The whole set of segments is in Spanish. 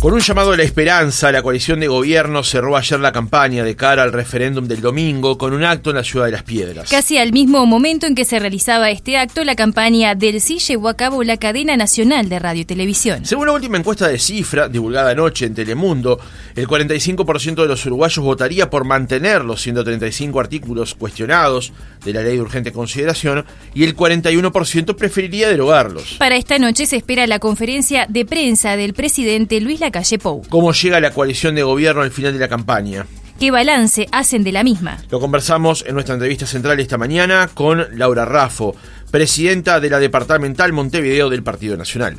Con un llamado a la esperanza, la coalición de gobierno cerró ayer la campaña de cara al referéndum del domingo con un acto en la Ciudad de Las Piedras. Casi al mismo momento en que se realizaba este acto, la campaña del sí llevó a cabo la cadena nacional de radio y televisión. Según la última encuesta de Cifra, divulgada anoche en Telemundo, el 45% de los uruguayos votaría por mantener los 135 artículos cuestionados de la ley de urgente consideración y el 41% preferiría derogarlos. Para esta noche se espera la conferencia de prensa del presidente Luis Lacalle Pou. ¿Cómo llega la coalición de gobierno al final de la campaña? ¿Qué balance hacen de la misma? Lo conversamos en nuestra entrevista central esta mañana con Laura Raffo, presidenta de la departamental Montevideo del Partido Nacional.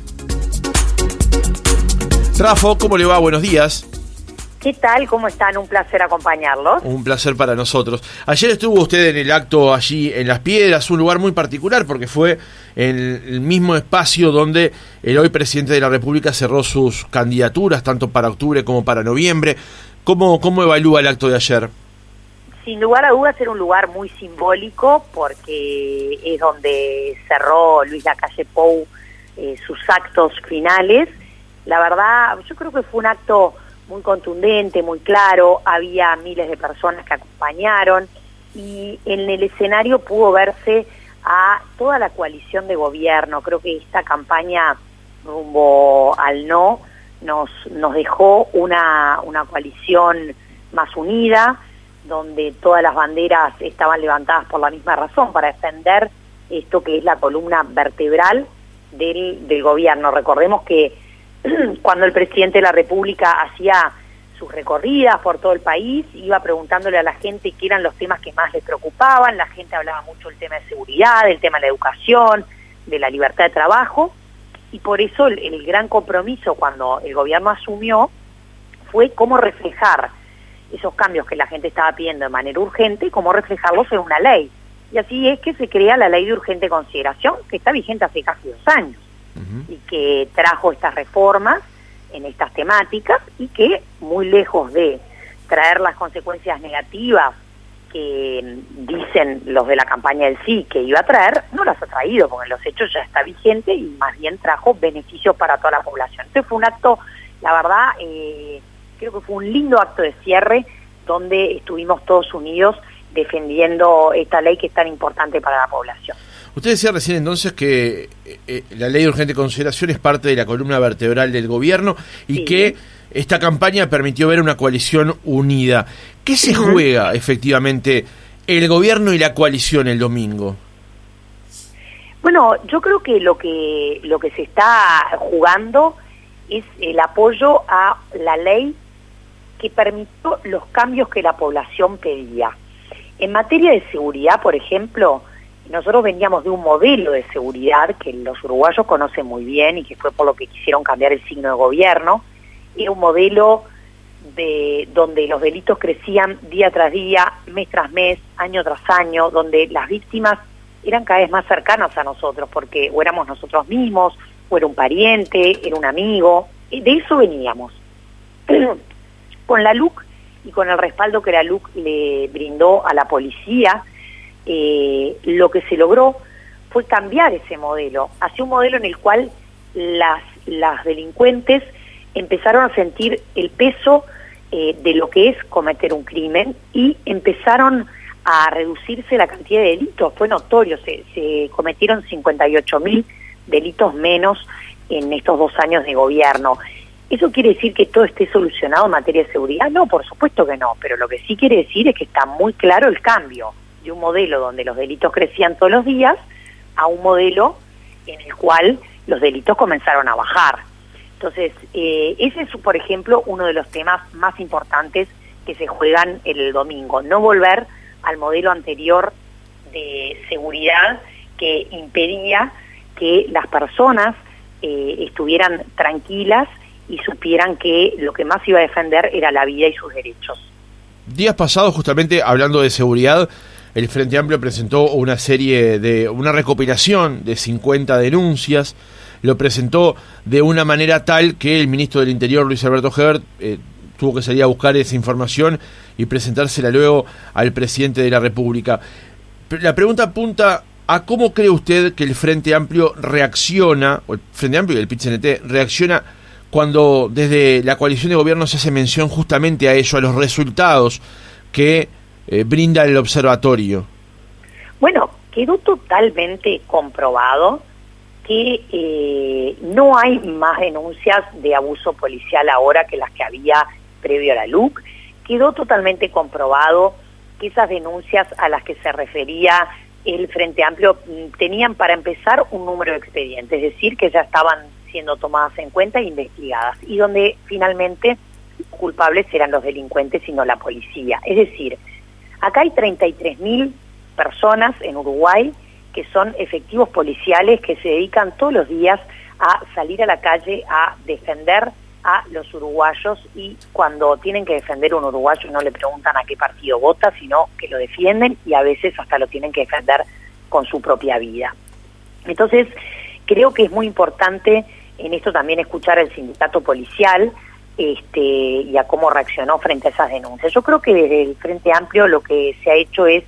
Raffo, ¿cómo le va? Buenos días. ¿Qué tal? ¿Cómo están? Un placer acompañarlos. Un placer para nosotros. Ayer estuvo usted en el acto allí en Las Piedras, un lugar muy particular porque fue en el mismo espacio donde el hoy presidente de la República cerró sus candidaturas, tanto para octubre como para noviembre. ¿Cómo evalúa el acto de ayer? Sin lugar a dudas era un lugar muy simbólico porque es donde cerró Luis Lacalle Pou sus actos finales. La verdad, yo creo que fue un acto muy contundente, muy claro, había miles de personas que acompañaron y en el escenario pudo verse a toda la coalición de gobierno. Creo que esta campaña rumbo al no nos dejó una coalición más unida, donde todas las banderas estaban levantadas por la misma razón, para defender esto que es la columna vertebral del gobierno. Recordemos que cuando el presidente de la República hacía sus recorridas por todo el país, iba preguntándole a la gente qué eran los temas que más les preocupaban. La gente hablaba mucho del tema de seguridad, del tema de la educación, de la libertad de trabajo, y por eso el gran compromiso cuando el gobierno asumió fue cómo reflejar esos cambios que la gente estaba pidiendo de manera urgente, cómo reflejarlos en una ley. Y así es que se crea la ley de urgente consideración, que está vigente hace casi 2 años. Y que trajo estas reformas en estas temáticas y que, muy lejos de traer las consecuencias negativas que dicen los de la campaña del sí que iba a traer, no las ha traído, porque en los hechos ya está vigente y más bien trajo beneficios para toda la población. Entonces fue un acto, la verdad, creo que fue un lindo acto de cierre donde estuvimos todos unidos defendiendo esta ley que es tan importante para la población. Usted decía recién entonces que la ley de urgente consideración es parte de la columna vertebral del gobierno y sí, que esta campaña permitió ver una coalición unida. ¿Qué se juega efectivamente el gobierno y la coalición el domingo? Bueno, yo creo que lo que se está jugando es el apoyo a la ley que permitió los cambios que la población pedía. En materia de seguridad, por ejemplo, nosotros veníamos de un modelo de seguridad que los uruguayos conocen muy bien y que fue por lo que quisieron cambiar el signo de gobierno. Era un modelo donde los delitos crecían día tras día, mes tras mes, año tras año, donde las víctimas eran cada vez más cercanas a nosotros, porque o éramos nosotros mismos, o era un pariente, era un amigo. De eso veníamos. Con la LUC y con el respaldo que la LUC le brindó a la policía, lo que se logró fue cambiar ese modelo hacia un modelo en el cual las delincuentes empezaron a sentir el peso de lo que es cometer un crimen y empezaron a reducirse la cantidad de delitos. Fue notorio, se cometieron 58.000 delitos menos en estos 2 años de gobierno. ¿Eso quiere decir que todo esté solucionado en materia de seguridad? No, por supuesto que no, pero lo que sí quiere decir es que está muy claro el cambio de un modelo donde los delitos crecían todos los días a un modelo en el cual los delitos comenzaron a bajar. Entonces, ese es, por ejemplo, uno de los temas más importantes que se juegan el domingo. No volver al modelo anterior de seguridad que impedía que las personas estuvieran tranquilas y supieran que lo que más iba a defender era la vida y sus derechos. Días pasados, justamente hablando de seguridad, el Frente Amplio presentó una recopilación de 50 denuncias, lo presentó de una manera tal que el ministro del Interior, Luis Alberto Hebert, tuvo que salir a buscar esa información y presentársela luego al presidente de la República. La pregunta apunta a cómo cree usted que el Frente Amplio reacciona, o el Frente Amplio y el PIT-CNT reacciona cuando desde la coalición de gobierno se hace mención justamente a ello, a los resultados que brinda el observatorio? Bueno, quedó totalmente comprobado que no hay más denuncias de abuso policial ahora que las que había previo a la LUC. Quedó totalmente comprobado que esas denuncias a las que se refería el Frente Amplio tenían para empezar un número de expedientes, es decir, que ya estaban siendo tomadas en cuenta e investigadas, y donde finalmente los culpables eran los delincuentes y no la policía. Es decir, acá hay 33.000 personas en Uruguay que son efectivos policiales que se dedican todos los días a salir a la calle a defender a los uruguayos, y cuando tienen que defender a un uruguayo no le preguntan a qué partido vota, sino que lo defienden, y a veces hasta lo tienen que defender con su propia vida. Entonces, creo que es muy importante en esto también escuchar al sindicato policial y a cómo reaccionó frente a esas denuncias. Yo creo que desde el Frente Amplio lo que se ha hecho es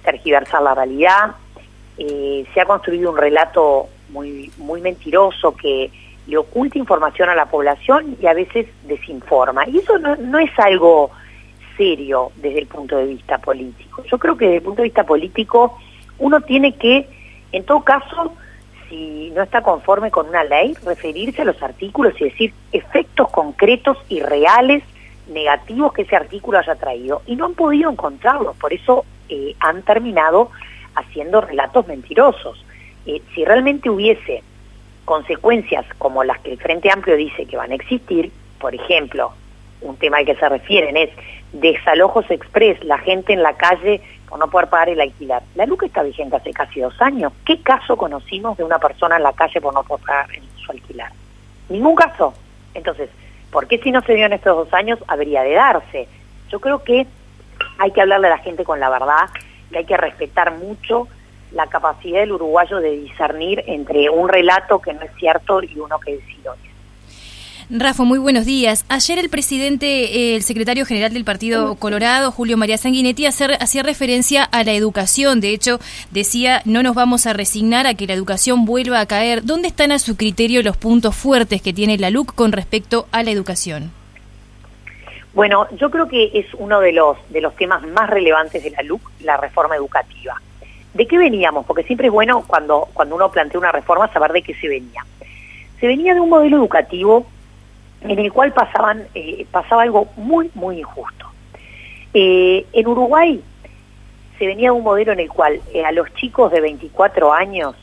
tergiversar la realidad. Se ha construido un relato muy mentiroso que le oculta información a la población y a veces desinforma. Y eso no es algo serio desde el punto de vista político. Yo creo que desde el punto de vista político uno tiene que, en todo caso, si no está conforme con una ley, referirse a los artículos y decir efectos concretos y reales negativos que ese artículo haya traído. Y no han podido encontrarlos, por eso han terminado haciendo relatos mentirosos. Si realmente hubiese consecuencias como las que el Frente Amplio dice que van a existir, por ejemplo, un tema al que se refieren es desalojos express, la gente en la calle por no poder pagar el alquiler. La LUC está vigente hace casi 2 años. ¿Qué caso conocimos de una persona en la calle por no poder pagar su alquiler? Ningún caso. Entonces, ¿por qué si no se dio en estos 2 años habría de darse? Yo creo que hay que hablarle a la gente con la verdad, y hay que respetar mucho la capacidad del uruguayo de discernir entre un relato que no es cierto y uno que sí lo es. Rafa, muy buenos días. Ayer el secretario general del Partido Colorado, Julio María Sanguinetti, hacía referencia a la educación. De hecho, decía, no nos vamos a resignar a que la educación vuelva a caer. ¿Dónde están a su criterio los puntos fuertes que tiene la LUC con respecto a la educación? Bueno, yo creo que es uno de los temas más relevantes de la LUC, la reforma educativa. ¿De qué veníamos? Porque siempre es bueno cuando uno plantea una reforma saber de qué se venía. Se venía de un modelo educativo en el cual pasaba algo muy injusto. En Uruguay se venía de un modelo en el cual a los chicos de 24 años,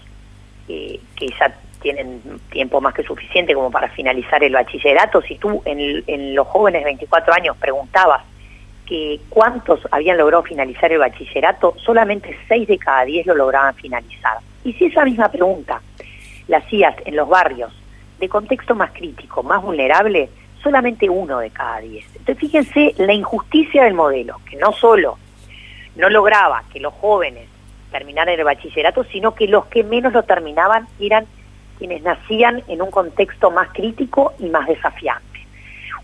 que ya tienen tiempo más que suficiente como para finalizar el bachillerato, si tú en los jóvenes de 24 años preguntabas que cuántos habían logrado finalizar el bachillerato, solamente 6 de cada 10 lo lograban finalizar. Y si esa misma pregunta la hacías en los barrios de contexto más crítico, más vulnerable, solamente 1 de cada 10. Entonces fíjense la injusticia del modelo, que no solo no lograba que los jóvenes terminaran el bachillerato, sino que los que menos lo terminaban eran quienes nacían en un contexto más crítico y más desafiante.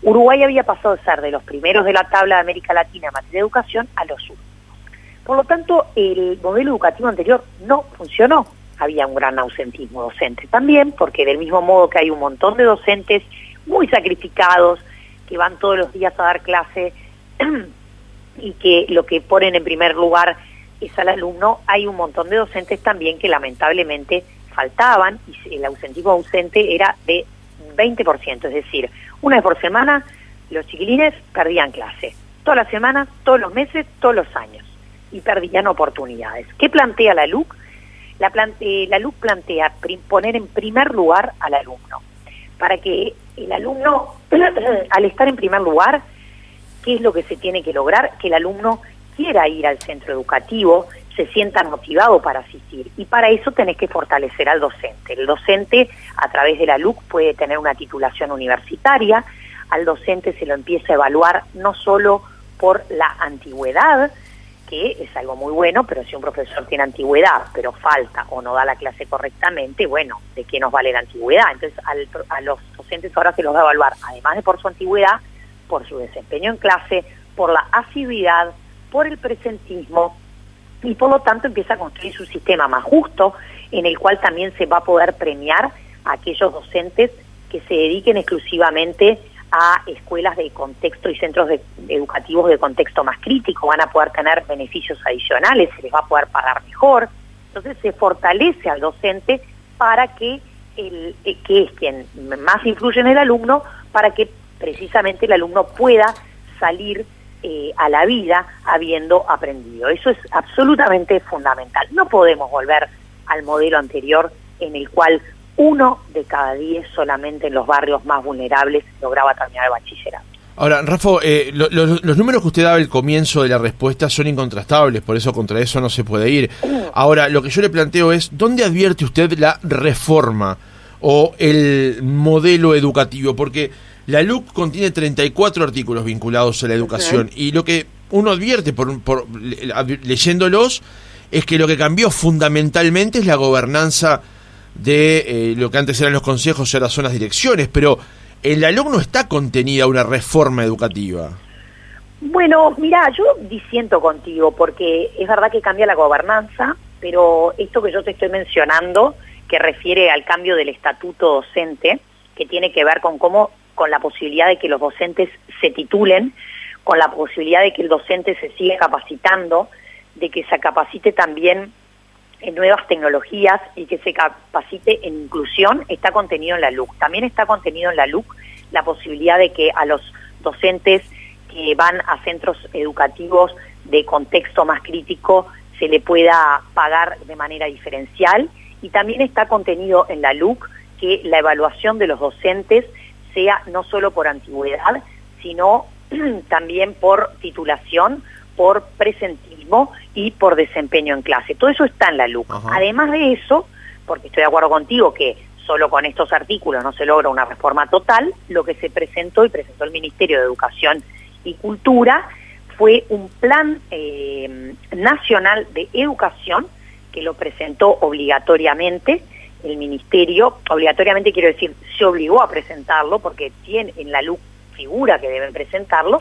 Uruguay había pasado de ser de los primeros de la tabla de América Latina en materia de educación a los últimos. Por lo tanto, el modelo educativo anterior no funcionó. Había un gran ausentismo docente también, porque del mismo modo que hay un montón de docentes muy sacrificados, que van todos los días a dar clase y que lo que ponen en primer lugar es al alumno, hay un montón de docentes también que lamentablemente faltaban, y el ausentismo ausente era de 20%, es decir, una vez por semana los chiquilines perdían clase, todas las semanas, todos los meses, todos los años, y perdían oportunidades. ¿Qué plantea la LUC? La LUC plantea poner en primer lugar al alumno, para que el alumno, al estar en primer lugar, ¿qué es lo que se tiene que lograr? Que el alumno quiera ir al centro educativo, se sienta motivado para asistir, y para eso tenés que fortalecer al docente. El docente, a través de la LUC, puede tener una titulación universitaria. Al docente se lo empieza a evaluar no solo por la antigüedad, que es algo muy bueno, pero si un profesor tiene antigüedad, pero falta o no da la clase correctamente, bueno, ¿de qué nos vale la antigüedad? Entonces a los docentes ahora se los va a evaluar, además de por su antigüedad, por su desempeño en clase, por la asiduidad, por el presentismo, y por lo tanto empieza a construir su sistema más justo, en el cual también se va a poder premiar a aquellos docentes que se dediquen exclusivamente a escuelas de contexto y centros educativos de contexto más crítico, van a poder tener beneficios adicionales, se les va a poder pagar mejor. Entonces se fortalece al docente para que que es quien más influye en el alumno, para que precisamente el alumno pueda salir a la vida habiendo aprendido. Eso es absolutamente fundamental. No podemos volver al modelo anterior en el cual 1 de cada 10 solamente en los barrios más vulnerables lograba terminar el bachillerato. Ahora, Rafa, los números que usted daba al comienzo de la respuesta son incontrastables, por eso contra eso no se puede ir. Ahora, lo que yo le planteo es, ¿dónde advierte usted la reforma o el modelo educativo? Porque la LUC contiene 34 artículos vinculados a la educación, y lo que uno advierte leyéndolos es que lo que cambió fundamentalmente es la gobernanza de lo que antes eran los consejos y ahora son las direcciones, pero en la LUC no está contenida una reforma educativa. Bueno, mira, yo disiento contigo, porque es verdad que cambia la gobernanza, pero esto que yo te estoy mencionando, que refiere al cambio del estatuto docente, que tiene que ver con la posibilidad de que los docentes se titulen, con la posibilidad de que el docente se siga capacitando, de que se capacite también en nuevas tecnologías y que se capacite en inclusión, está contenido en la LUC. También está contenido en la LUC la posibilidad de que a los docentes que van a centros educativos de contexto más crítico se le pueda pagar de manera diferencial, y también está contenido en la LUC que la evaluación de los docentes sea no solo por antigüedad, sino también por titulación, por presentismo y por desempeño en clase. Todo eso está en la LUC. Ajá. Además de eso, porque estoy de acuerdo contigo que solo con estos artículos no se logra una reforma total, lo que se presentó el Ministerio de Educación y Cultura fue un plan nacional de educación que lo presentó obligatoriamente el Ministerio. Obligatoriamente quiero decir, se obligó a presentarlo porque tiene en la LUC figura que deben presentarlo,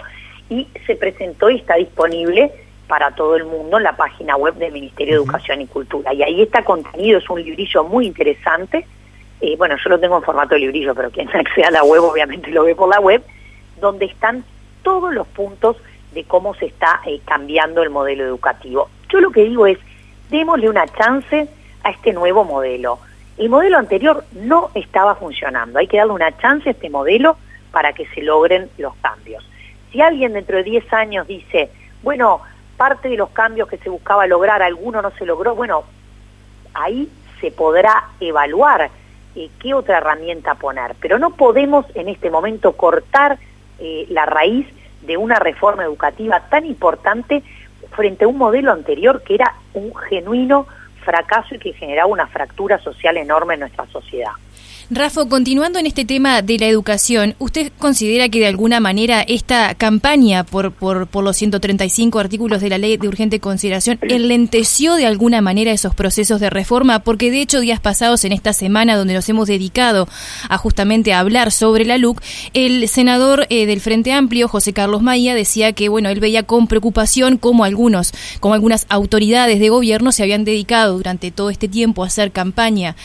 y se presentó y está disponible para todo el mundo en la página web del Ministerio de Educación y Cultura. Y ahí está contenido, es un librillo muy interesante. Bueno, yo lo tengo en formato de librillo, pero quien acceda a la web obviamente lo ve por la web, donde están todos los puntos de cómo se está cambiando el modelo educativo. Yo lo que digo es, démosle una chance a este nuevo modelo. El modelo anterior no estaba funcionando, hay que darle una chance a este modelo para que se logren los cambios. Si alguien dentro de 10 años dice, bueno, parte de los cambios que se buscaba lograr, alguno no se logró, bueno, ahí se podrá evaluar qué otra herramienta poner. Pero no podemos en este momento cortar la raíz de una reforma educativa tan importante frente a un modelo anterior que era un genuino fracaso y que generaba una fractura social enorme en nuestra sociedad. Rafa, continuando en este tema de la educación, ¿usted considera que de alguna manera esta campaña por los 135 artículos de la ley de urgente consideración enlenteció de alguna manera esos procesos de reforma? Porque de hecho días pasados en esta semana donde nos hemos dedicado a justamente a hablar sobre la LUC, el senador del Frente Amplio, José Carlos Maía, decía que bueno, él veía con preocupación cómo algunas autoridades de gobierno se habían dedicado durante todo este tiempo a hacer campaña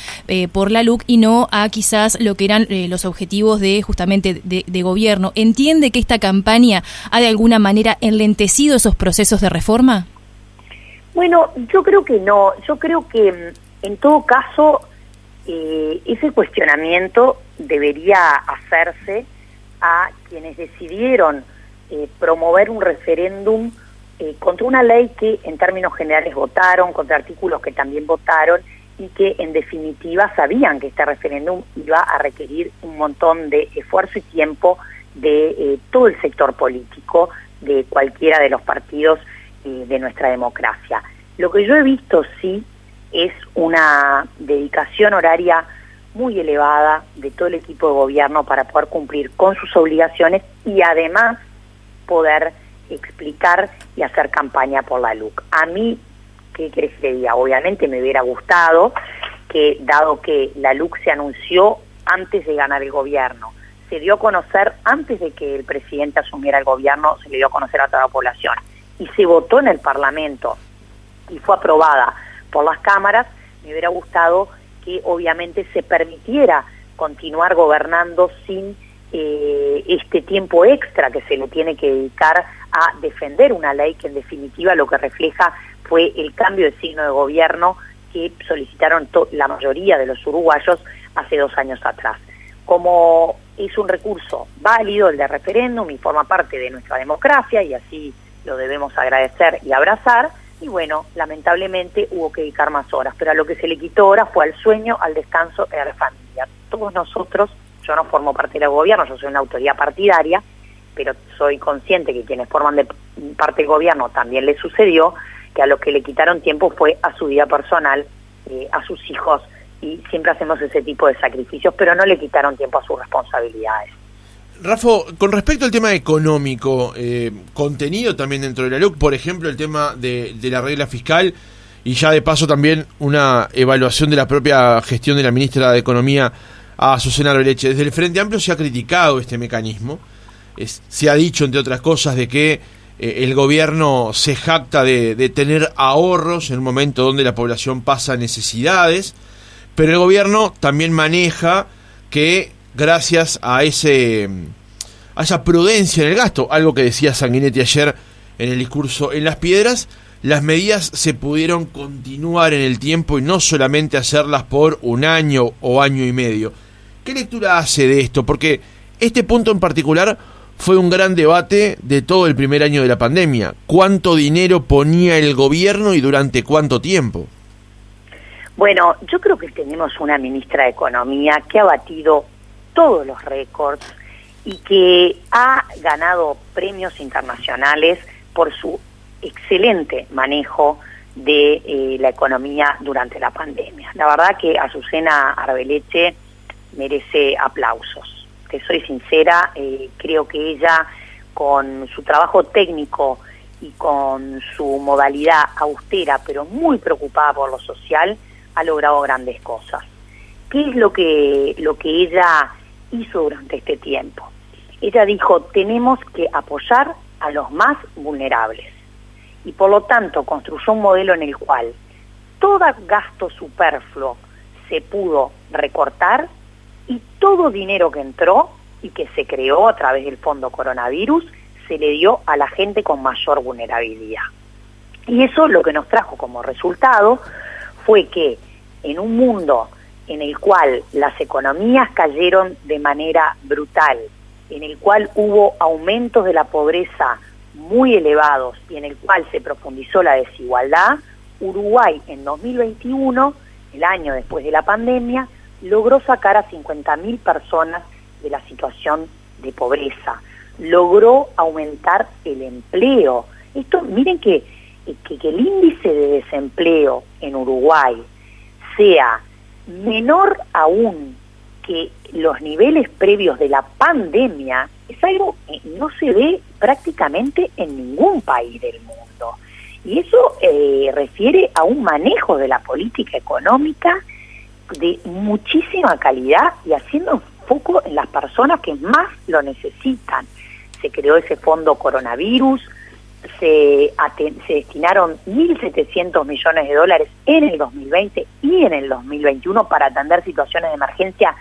por la LUC y no a quizás lo que eran los objetivos de justamente de gobierno. ¿Entiende que esta campaña ha de alguna manera enlentecido esos procesos de reforma? Bueno, yo creo que no. Yo creo que en todo caso ese cuestionamiento debería hacerse a quienes decidieron promover un referéndum contra una ley que en términos generales votaron, contra artículos que también votaron, y que en definitiva sabían que este referéndum iba a requerir un montón de esfuerzo y tiempo de todo el sector político, de cualquiera de los partidos de nuestra democracia. Lo que yo he visto sí es una dedicación horaria muy elevada de todo el equipo de gobierno para poder cumplir con sus obligaciones y además poder explicar y hacer campaña por la LUC. A mí, ¿qué querés que diga? Obviamente me hubiera gustado que, dado que la LUC se anunció antes de ganar el gobierno, se dio a conocer antes de que el presidente asumiera el gobierno, se le dio a conocer a toda la población, y se votó en el Parlamento y fue aprobada por las cámaras, me hubiera gustado que obviamente se permitiera continuar gobernando sin este tiempo extra que se le tiene que dedicar a defender una ley que en definitiva lo que refleja fue el cambio de signo de gobierno que solicitaron la mayoría de los uruguayos hace 2 años atrás. Como es un recurso válido el de referéndum y forma parte de nuestra democracia y así lo debemos agradecer y abrazar, y bueno, lamentablemente hubo que dedicar más horas, pero a lo que se le quitó horas fue al sueño, al descanso y a la familia. Todos nosotros, yo no formo parte del gobierno, yo soy una autoridad partidaria, pero soy consciente que quienes forman parte del gobierno también les sucedió, que a los que le quitaron tiempo fue a su vida personal, a sus hijos, y siempre hacemos ese tipo de sacrificios, pero no le quitaron tiempo a sus responsabilidades. Rafa, con respecto al tema económico, contenido también dentro de la LUC, por ejemplo, el tema de la regla fiscal, y ya de paso también una evaluación de la propia gestión de la ministra de Economía, Azucena Arbeleche. Desde el Frente Amplio se ha criticado este mecanismo, se ha dicho, entre otras cosas, de que el gobierno se jacta de tener ahorros en un momento donde la población pasa necesidades, pero el gobierno también maneja que gracias a esa prudencia en el gasto, algo que decía Sanguinetti ayer en el discurso en Las Piedras, las medidas se pudieron continuar en el tiempo y no solamente hacerlas por 1 año o año y medio. ¿Qué lectura hace de esto? Porque este punto en particular fue un gran debate de todo el primer año de la pandemia. ¿Cuánto dinero ponía el gobierno y durante cuánto tiempo? Bueno, yo creo que tenemos una ministra de Economía que ha batido todos los récords y que ha ganado premios internacionales por su excelente manejo de la economía durante la pandemia. La verdad que Azucena Arbeleche merece aplausos. Te soy sincera, creo que ella con su trabajo técnico y con su modalidad austera, pero muy preocupada por lo social, ha logrado grandes cosas. ¿Qué es lo que ella hizo durante este tiempo? Ella dijo, tenemos que apoyar a los más vulnerables. Y por lo tanto construyó un modelo en el cual todo gasto superfluo se pudo recortar y todo dinero que entró y que se creó a través del Fondo Coronavirus se le dio a la gente con mayor vulnerabilidad. Y eso lo que nos trajo como resultado fue que en un mundo en el cual las economías cayeron de manera brutal, en el cual hubo aumentos de la pobreza muy elevados y en el cual se profundizó la desigualdad, Uruguay en 2021, el año después de la pandemia, logró sacar a 50.000 personas de la situación de pobreza, logró aumentar el empleo. Esto, miren que el índice de desempleo en Uruguay sea menor aún que los niveles previos de la pandemia, es algo que no se ve prácticamente en ningún país del mundo. Y eso refiere a un manejo de la política económica de muchísima calidad y haciendo foco en las personas que más lo necesitan. Se creó ese fondo coronavirus, se destinaron 1.700 millones de dólares en el 2020 y en el 2021 para atender situaciones de emergencia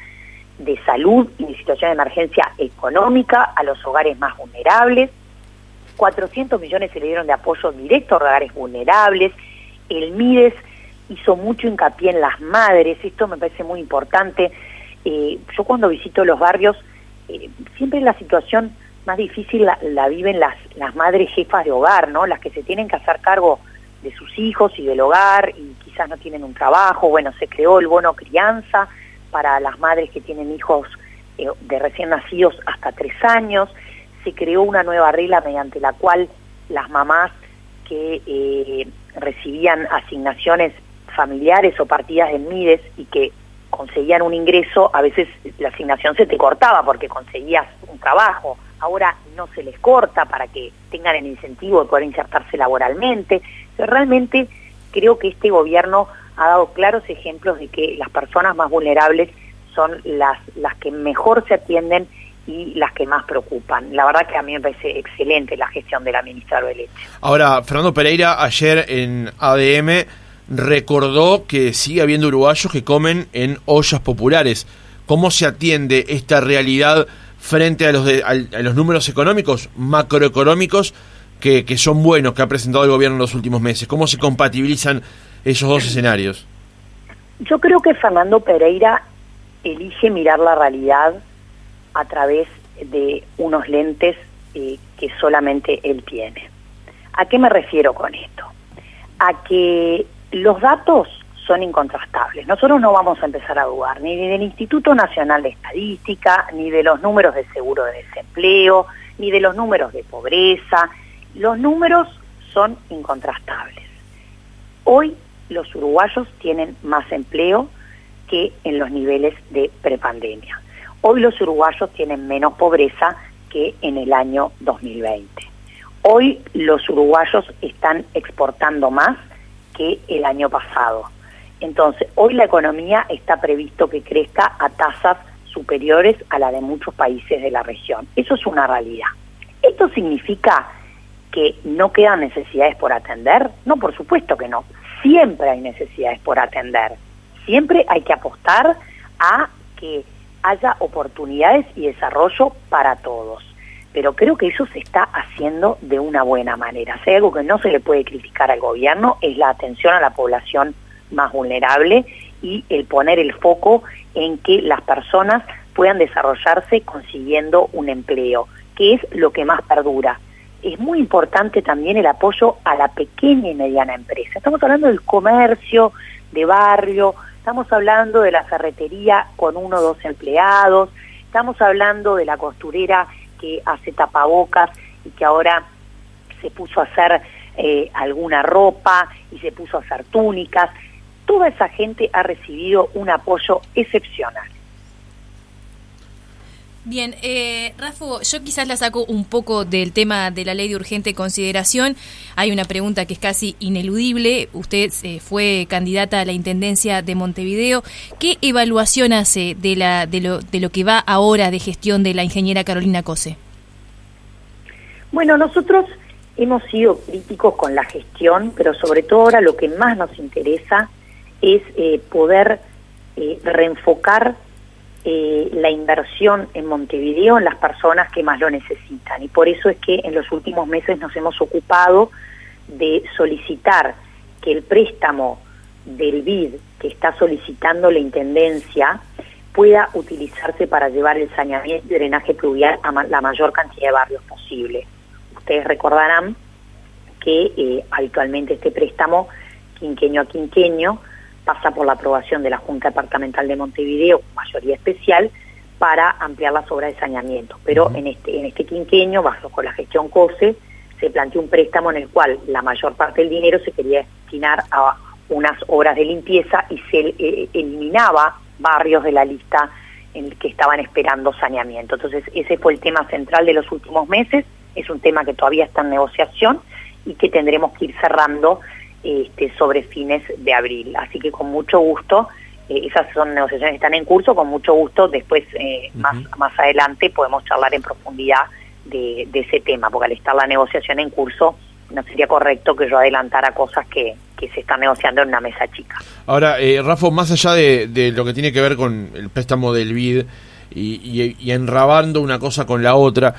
de salud y situaciones de emergencia económica a los hogares más vulnerables. 400 millones se le dieron de apoyo directo a hogares vulnerables. El MIDES hizo mucho hincapié en las madres, esto me parece muy importante. Yo cuando visito los barrios, siempre la situación más difícil la viven las madres jefas de hogar, ¿no? Las que se tienen que hacer cargo de sus hijos y del hogar y quizás no tienen un trabajo. Bueno, se creó el bono crianza para las madres que tienen hijos de recién nacidos hasta 3 años. Se creó una nueva regla mediante la cual las mamás que recibían asignaciones familiares o partidas del MIDES y que conseguían un ingreso, a veces la asignación se te cortaba porque conseguías un trabajo. Ahora no se les corta para que tengan el incentivo de poder insertarse laboralmente. Pero realmente creo que este gobierno ha dado claros ejemplos de que las personas más vulnerables son las que mejor se atienden y las que más preocupan. La verdad que a mí me parece excelente la gestión de la ministra Arbeleche. Ahora, Fernando Pereira ayer en ADM recordó que sigue habiendo uruguayos que comen en ollas populares. ¿Cómo se atiende esta realidad frente a los números económicos, macroeconómicos, que son buenos, que ha presentado el gobierno en los últimos meses? ¿Cómo se compatibilizan esos dos escenarios? Yo creo que Fernando Pereira elige mirar la realidad a través de unos lentes que solamente él tiene. ¿A qué me refiero con esto? A que los datos son incontrastables. Nosotros no vamos a empezar a dudar ni del Instituto Nacional de Estadística, ni de los números de seguro de desempleo, ni de los números de pobreza. Los números son incontrastables. Hoy los uruguayos tienen más empleo que en los niveles de prepandemia. Hoy los uruguayos tienen menos pobreza que en el año 2020. Hoy los uruguayos están exportando más que el año pasado. Entonces, hoy la economía está previsto que crezca a tasas superiores a la de muchos países de la región. Eso es una realidad. ¿Esto significa que no quedan necesidades por atender? No, por supuesto que no. Siempre hay necesidades por atender. Siempre hay que apostar a que haya oportunidades y desarrollo para todos. Pero creo que eso se está haciendo de una buena manera. Si hay algo que no se le puede criticar al gobierno es la atención a la población más vulnerable y el poner el foco en que las personas puedan desarrollarse consiguiendo un empleo, que es lo que más perdura. Es muy importante también el apoyo a la pequeña y mediana empresa. Estamos hablando del comercio, de barrio, estamos hablando de la ferretería con 1 o 2 empleados, estamos hablando de la costurera que hace tapabocas y que ahora se puso a hacer alguna ropa y se puso a hacer túnicas. Toda esa gente ha recibido un apoyo excepcional. Bien, Rafo, yo quizás la saco un poco del tema de la ley de urgente consideración. Hay una pregunta que es casi ineludible. Usted fue candidata a la Intendencia de Montevideo. ¿Qué evaluación hace de lo que va ahora de gestión de la ingeniera Carolina Cose? Bueno, nosotros hemos sido críticos con la gestión, pero sobre todo ahora lo que más nos interesa es poder reenfocar la inversión en Montevideo en las personas que más lo necesitan. Y por eso es que en los últimos meses nos hemos ocupado de solicitar que el préstamo del BID que está solicitando la Intendencia pueda utilizarse para llevar el saneamiento y drenaje pluvial a la mayor cantidad de barrios posible. Ustedes recordarán que habitualmente este préstamo, quinquenio a quinquenio, pasa por la aprobación de la Junta Departamental de Montevideo, mayoría especial, para ampliar las obras de saneamiento. Pero en este quinquenio, bajo la gestión COSE, se planteó un préstamo en el cual la mayor parte del dinero se quería destinar a unas obras de limpieza y se eliminaba barrios de la lista en el que estaban esperando saneamiento. Entonces, ese fue el tema central de los últimos meses. Es un tema que todavía está en negociación y que tendremos que ir cerrando sobre fines de abril. Así que con mucho gusto, esas son negociaciones que están en curso, con mucho gusto después más adelante podemos charlar en profundidad de ese tema, porque al estar la negociación en curso no sería correcto que yo adelantara cosas que se están negociando en una mesa chica. Ahora, Rafa, más allá de lo que tiene que ver con el préstamo del BID y enrabando una cosa con la otra,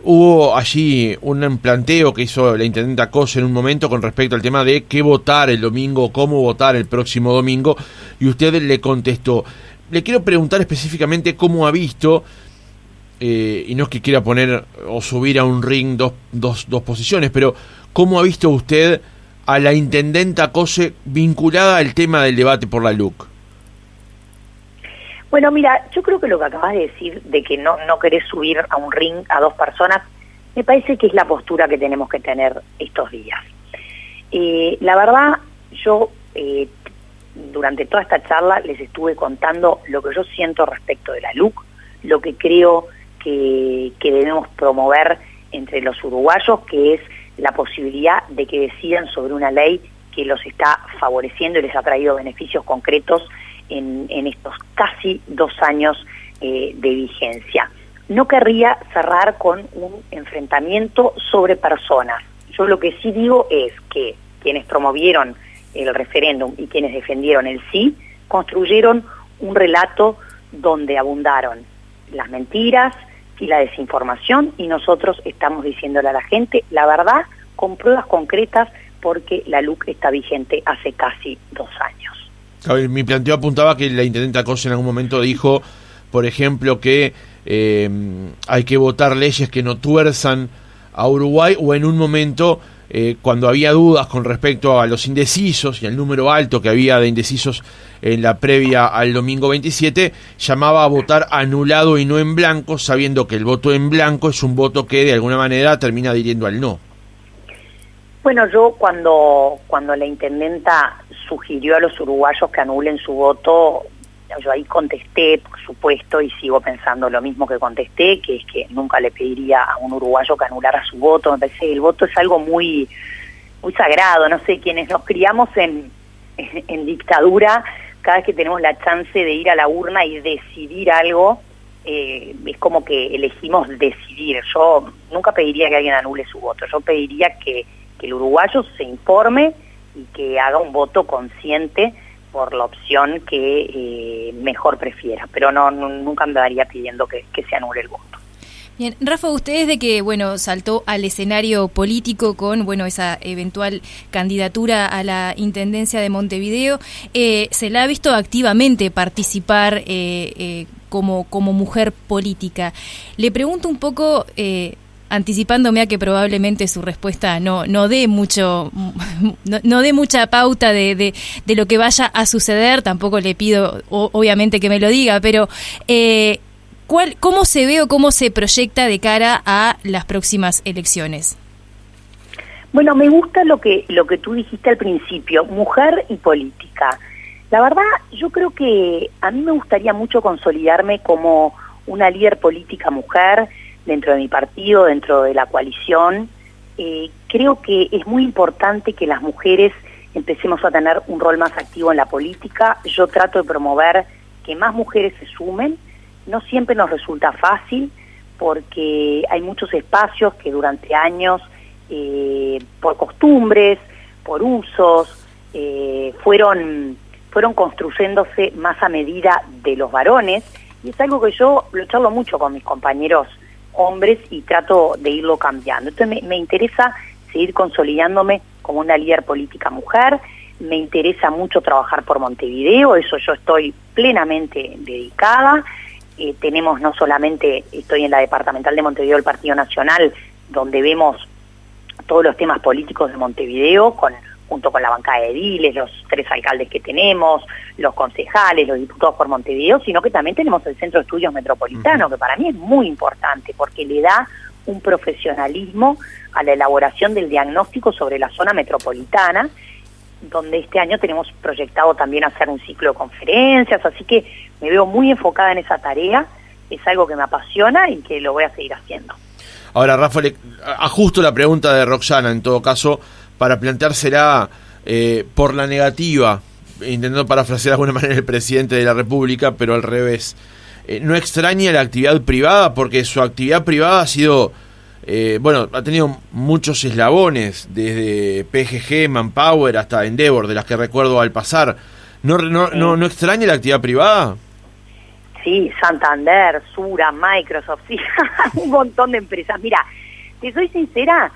hubo allí un planteo que hizo la intendenta Cose en un momento con respecto al tema de qué votar el domingo, cómo votar el próximo domingo, y usted le contestó. Le quiero preguntar específicamente cómo ha visto, y no es que quiera poner o subir a un ring dos posiciones, pero cómo ha visto usted a la intendenta Cose vinculada al tema del debate por la LUC. Bueno, mira, yo creo que lo que acabas de decir, de que no querés subir a un ring a 2 personas, me parece que es la postura que tenemos que tener estos días. La verdad, yo durante toda esta charla les estuve contando lo que yo siento respecto de la LUC, lo que creo que debemos promover entre los uruguayos, que es la posibilidad de que decidan sobre una ley que los está favoreciendo y les ha traído beneficios concretos en estos casi 2 años de vigencia. No querría cerrar con un enfrentamiento sobre personas. Yo lo que sí digo es que quienes promovieron el referéndum y quienes defendieron el sí, construyeron un relato donde abundaron las mentiras y la desinformación, y nosotros estamos diciéndole a la gente la verdad con pruebas concretas, porque la LUC está vigente hace casi 2 años. Mi planteo apuntaba que la intendenta Cossa en algún momento dijo, por ejemplo, que hay que votar leyes que no tuerzan a Uruguay, o en un momento, cuando había dudas con respecto a los indecisos y al número alto que había de indecisos en la previa al domingo 27, llamaba a votar anulado y no en blanco, sabiendo que el voto en blanco es un voto que de alguna manera termina adhiriendo al no. Bueno, yo cuando la intendenta sugirió a los uruguayos que anulen su voto, yo ahí contesté, por supuesto, y sigo pensando lo mismo que contesté, que es que nunca le pediría a un uruguayo que anulara su voto. Me parece que el voto es algo muy, muy sagrado. No sé, quienes nos criamos en dictadura, cada vez que tenemos la chance de ir a la urna y decidir algo, es como que elegimos decidir. Yo nunca pediría que alguien anule su voto. Yo pediría que el uruguayo se informe y que haga un voto consciente por la opción que mejor prefiera, pero nunca andaría pidiendo que se anule el voto. Bien, Rafa, usted desde que, saltó al escenario político con, esa eventual candidatura a la Intendencia de Montevideo, se la ha visto activamente participar como mujer política. Le pregunto un poco, anticipándome a que probablemente su respuesta no dé mucha pauta de lo que vaya a suceder. Tampoco le pido obviamente que me lo diga, pero ¿cómo se ve o cómo se proyecta de cara a las próximas elecciones? Bueno, me gusta lo que tú dijiste al principio, mujer y política. La verdad, yo creo que a mí me gustaría mucho consolidarme como una líder política mujer dentro de mi partido, dentro de la coalición. Creo que es muy importante que las mujeres empecemos a tener un rol más activo en la política. Yo trato de promover que más mujeres se sumen. No siempre nos resulta fácil, porque hay muchos espacios que durante años, por costumbres, por usos, fueron construyéndose más a medida de los varones, y es algo que yo lo charlo mucho con mis compañeros hombres y trato de irlo cambiando. Entonces me interesa seguir consolidándome como una líder política mujer. Me interesa mucho trabajar por Montevideo, eso yo estoy plenamente dedicada. Tenemos no solamente, estoy en la departamental de Montevideo del Partido Nacional, donde vemos todos los temas políticos de Montevideo, junto con la bancada de ediles, los 3 alcaldes que tenemos, los concejales, los diputados por Montevideo, sino que también tenemos el Centro de Estudios Metropolitano, que para mí es muy importante, porque le da un profesionalismo a la elaboración del diagnóstico sobre la zona metropolitana, donde este año tenemos proyectado también hacer un ciclo de conferencias, así que me veo muy enfocada en esa tarea, es algo que me apasiona y que lo voy a seguir haciendo. Ahora, Rafa, le ajusto la pregunta de Roxana, en todo caso, para planteársela por la negativa, intentando parafrasear de alguna manera el presidente de la República, pero al revés. ¿No extraña la actividad privada? Porque su actividad privada ha sido, ha tenido muchos eslabones, desde PGG, Manpower hasta Endeavor, de las que recuerdo al pasar. ¿No extraña la actividad privada? Sí, Santander, Sura, Microsoft, sí, un montón de empresas. Mira, te soy sincera,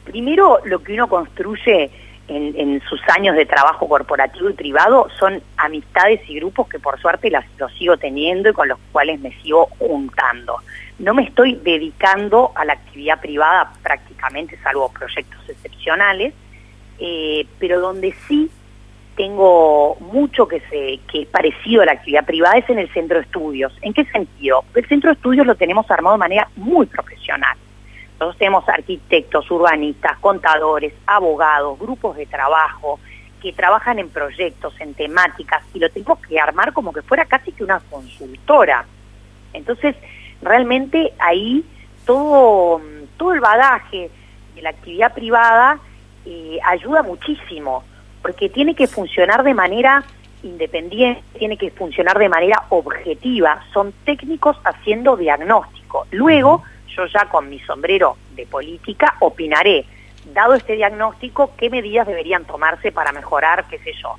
primero lo que uno construye en sus años de trabajo corporativo y privado son amistades y grupos que por suerte los sigo teniendo y con los cuales me sigo juntando. No me estoy dedicando a la actividad privada prácticamente, salvo proyectos excepcionales, pero donde sí tengo mucho que es parecido a la actividad privada es en el centro de estudios. ¿En qué sentido? El centro de estudios lo tenemos armado de manera muy profesional. Nosotros tenemos arquitectos, urbanistas, contadores, abogados, grupos de trabajo que trabajan en proyectos, en temáticas, y lo tenemos que armar como que fuera casi que una consultora. Entonces, realmente ahí todo el bagaje de la actividad privada ayuda muchísimo, porque tiene que funcionar de manera independiente, tiene que funcionar de manera objetiva. Son técnicos haciendo diagnóstico. Luego, yo ya con mi sombrero de política opinaré, dado este diagnóstico, qué medidas deberían tomarse para mejorar, qué sé yo.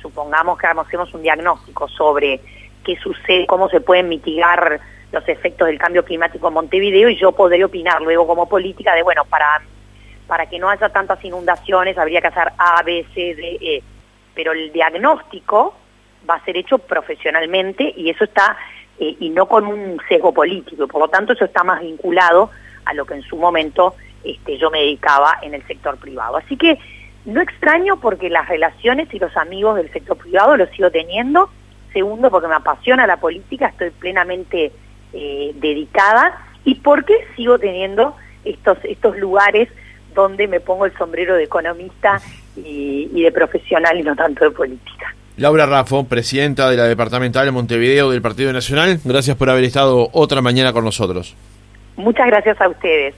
Supongamos que hacemos un diagnóstico sobre qué sucede, cómo se pueden mitigar los efectos del cambio climático en Montevideo, y yo podré opinar luego como política de, bueno, para que no haya tantas inundaciones habría que hacer A, B, C, D, E. Pero el diagnóstico va a ser hecho profesionalmente y eso está, y no con un sesgo político, por lo tanto eso está más vinculado a lo que en su momento yo me dedicaba en el sector privado. Así que no extraño, porque las relaciones y los amigos del sector privado los sigo teniendo. Segundo, porque me apasiona la política, estoy plenamente dedicada, y porque sigo teniendo estos lugares donde me pongo el sombrero de economista y de profesional y no tanto de política. Laura Raffo, presidenta de la departamental de Montevideo del Partido Nacional, gracias por haber estado otra mañana con nosotros. Muchas gracias a ustedes.